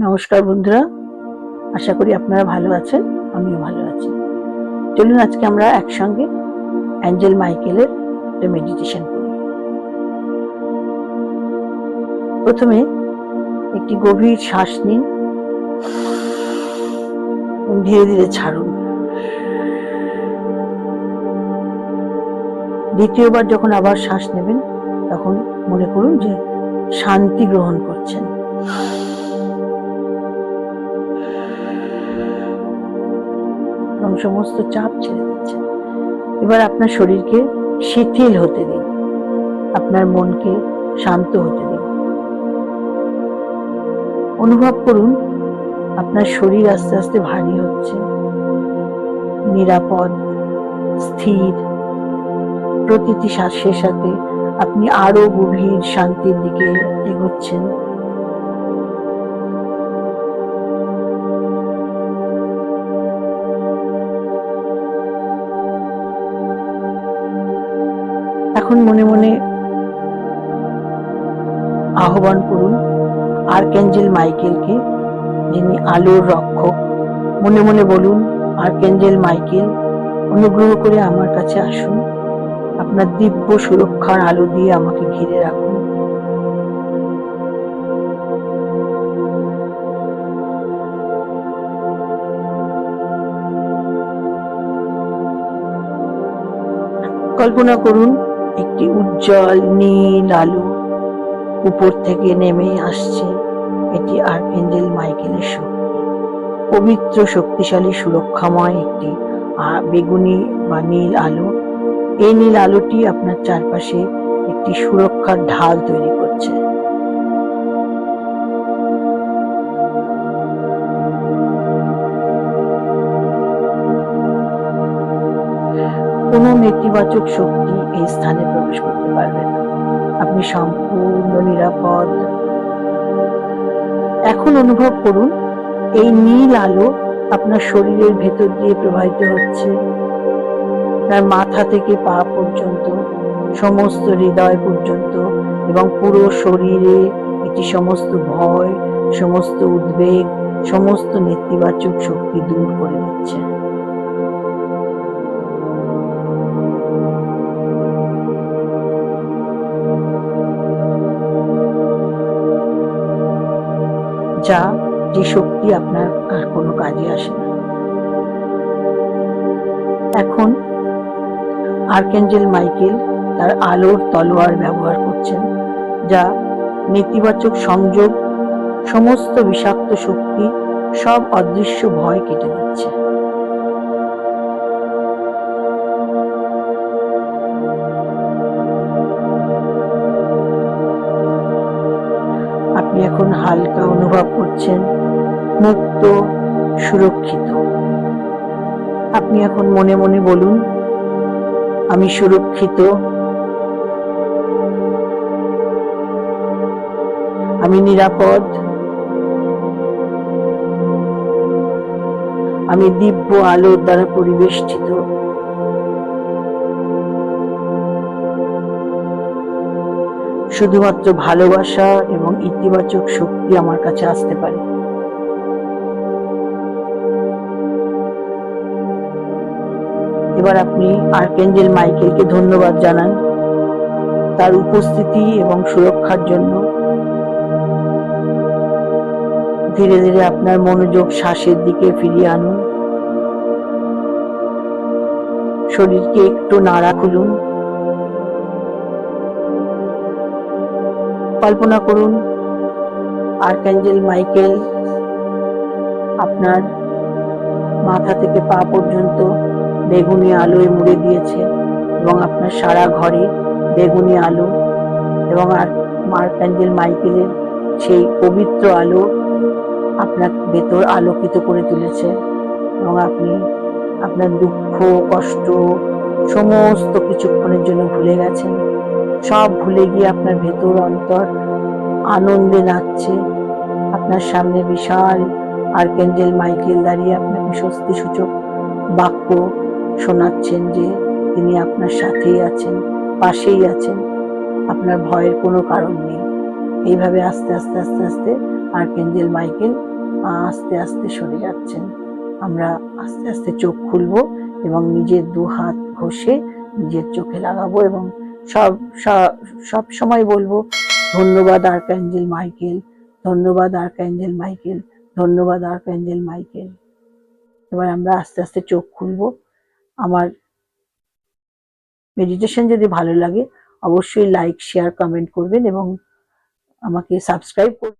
নমস্কার বন্ধুরা, আশা করি আপনারা ভালো আছেন। আমিও ভালো আছি। চলুন আজকে আমরা একসঙ্গে অ্যাঞ্জেল মাইকেলের একটা মেডিটেশন করি। প্রথমে একটি গভীর শ্বাস নিন, ধীরে ধীরে ছাড়ুন। দ্বিতীয়বার যখন আবার শ্বাস নেবেন, তখন মনে করুন যে শান্তি গ্রহণ করছেন। এবং সমস্ত চাপ ছেড়ে দিচ্ছেন। এবার আপনার শরীরকে শিথিল হতে দিন, আপনার মনকে শান্ত হতে দিন। অনুভব করুন আপনার শরীর আস্তে আস্তে ভারী হচ্ছে, নিরাপদ, স্থির। প্রতিটি শ্বাসের সাথে আপনি আরো গভীর শান্তির দিকে এগোচ্ছেন। এখন মনে মনে আহ্বান করুন আর্কএঞ্জেল মাইকেলকে, যিনি আলোর রক্ষক। মনে মনে বলুন, আর্কএঞ্জেল মাইকেল, অনুগ্রহ করে আমার কাছে আসুন। আপনার দিব্য সুরক্ষার আলো দিয়ে আমাকে ঘিরে রাখুন। কল্পনা করুন একটি উজ্জ্বল নীল আলো উপর থেকে নেমে আসছে। এটি আর্কএঞ্জেল মাইকেলের শক্তি, পবিত্র, শক্তিশালী, সুরক্ষাময় একটি বেগুনি বা নীল আলো। এই নীল আলোটি আপনার চারপাশে একটি সুরক্ষার ঢাল তৈরি করছে। কোনো নেতিবাচক শক্তি এই স্থানে প্রবেশ করতে পারবে না। আপনি সম্পূর্ণ নিরাপদ। এখন অনুভব করুন এই নীল আলো আপনার শরীরের ভেতর দিয়ে প্রবাহিত হচ্ছে। আপনার মাথা থেকে পা পর্যন্ত, সমস্ত হৃদয় পর্যন্ত এবং পুরো শরীরে এটি সমস্ত ভয়, সমস্ত উদ্বেগ, সমস্ত নেতিবাচক শক্তি দূর করে দিচ্ছে। যে শক্তি আপনার আর কোনো কাজে আসে না। এখন আর্কএঞ্জেল মাইকেল তার আলোর তলোয়ার ব্যবহার করছেন, যা নেতিবাচক সংযোগ, সমস্ত বিষাক্ত শক্তি, সব অদৃশ্য ভয় কেটে দিচ্ছে। আপনি এখন হালকা অনুভব করছেন, মুক্ত, সুরক্ষিত। আপনি এখন মনে মনে বলুন, আমি সুরক্ষিত, আমি নিরাপদ, আমি দিব্য আলোর দ্বারা পরিবেষ্টিত। শুধুমাত্র ভালোবাসা এবং ইতিবাচক শক্তি আমার কাছে আসতে পারে। এবার আপনি আর্কএঞ্জেল মাইকেলকে ধন্যবাদ জানান তার উপস্থিতি এবং সুরক্ষার জন্য। ধীরে ধীরে আপনার মনোযোগ শ্বাসের দিকে ফিরিয়ে আনুন। শরীরকে একটু নাড়া খুলুন। কল্পনা করুন আর্কএঞ্জেল মাইকেল আপনার মাথা থেকে পা পর্যন্ত বেগুনি আলোয় মুড়ে দিয়েছে এবং আপনার সারা ঘরে বেগুনি আলো এবং আর্কএঞ্জেল মাইকেলের সেই পবিত্র আলো আপনার ভেতর আলোকিত করে তুলেছে এবং আপনি আপনার দুঃখ, কষ্ট সমস্ত কিছুক্ষণের জন্য ভুলে গেছেন। সব ভুলে গিয়ে আপনার ভেতর অন্তর আনন্দে নাচছে। আপনার সামনে বিশাল আর্কএঞ্জেল মাইকেল দাঁড়িয়ে আপনাকে স্বস্তি সূচক বাক্য শোনাচ্ছেন যে তিনি আপনার সাথেই আছেন, পাশেই আছেন। আপনার ভয়ের কোনো কারণ নেই। এইভাবে আস্তে আস্তে আস্তে আস্তে আর্কএঞ্জেল মাইকেল আস্তে আস্তে সরে যাচ্ছেন। আমরা আস্তে আস্তে চোখ খুলবো এবং নিজের দু হাত ঘষে নিজের চোখে লাগাবো এবং সব সব সময় বলবো, ধন্যবাদ আর্কএঞ্জেল মাইকেল, ধন্যবাদ আর্কএঞ্জেল মাইকেল, ধন্যবাদ আর্কএঞ্জেল মাইকেল। এবার আমরা আস্তে আস্তে চোখ খুলবো। আমার মেডিটেশন যদি ভালো লাগে অবশ্যই লাইক, শেয়ার, কমেন্ট করবেন এবং আমাকে সাবস্ক্রাইব করবেন।